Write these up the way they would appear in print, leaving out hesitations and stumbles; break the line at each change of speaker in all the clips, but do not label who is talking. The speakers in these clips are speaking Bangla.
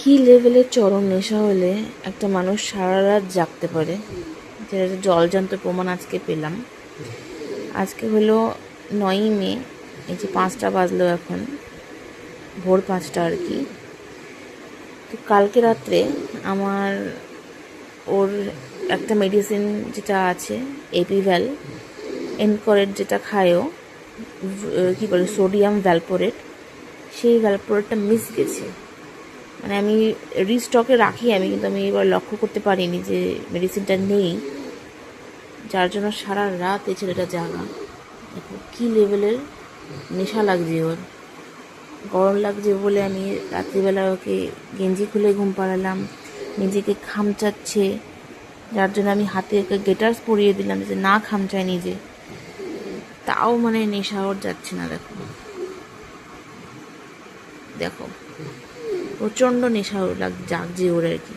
কী লেভেলের চরম নেশা হলে একটা মানুষ সারা রাত জাগতে পারে, যেটা জলজান্ত প্রমাণ আজকে পেলাম। আজকে হলো 9ই মে, এই যে 5টা বাজলো, এখন ভোর 5টা আর কি। তো কালকে রাত্রে আমার ওর একটা মেডিসিন যেটা আছে, এপিভ্যাল এনকরেট, যেটা খায়ও কী করে সোডিয়াম ভ্যালপোরেট, সেই ভ্যালপোরেটটা মিস গেছে। মানে আমি রিস্টকে রাখি আমি, কিন্তু আমি এবার লক্ষ্য করতে পারিনি যে মেডিসিনটা নেই, যার জন্য সারা রাত এই ছেলেটা জাগা। দেখো কী লেভেলের নেশা লাগছে ওর। গরম লাগছে বলে আমি রাত্রিবেলা ওকে গেঞ্জি খুলে ঘুম পাড়ালাম, নিজেকে খামচাচ্ছে, যার জন্য আমি হাতে ওকে গেটার্স পরিয়ে দিলাম যে না খামচায় নিজে, তাও মানে নেশা ওর যাচ্ছে না। দেখো দেখো প্রচণ্ড নেশা জাগছে ওর আর কি।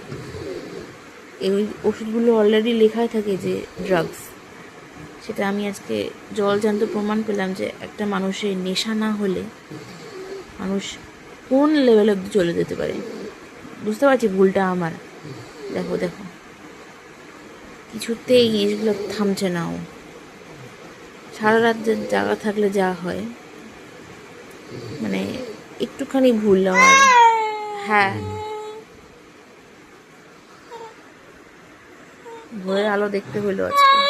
এই ওষুধগুলো অলরেডি লেখাই থাকে যে ড্রাগস, সেটা আমি আজকে জলজান্ত প্রমাণ পেলাম যে একটা মানুষের নেশা না হলে মানুষ কোন লেভেল অব্দি চলে যেতে পারে। বুঝতে পারছি ভুলটা আমার। দেখো দেখো কিছুতেই এই জিনিসগুলো থামছে না। ও সারা রাত জাগা থাকলে যা হয়, মানে একটুখানি ভুল আমার। হ্যাঁ, ভোরের আলো দেখতে হলো আজকে।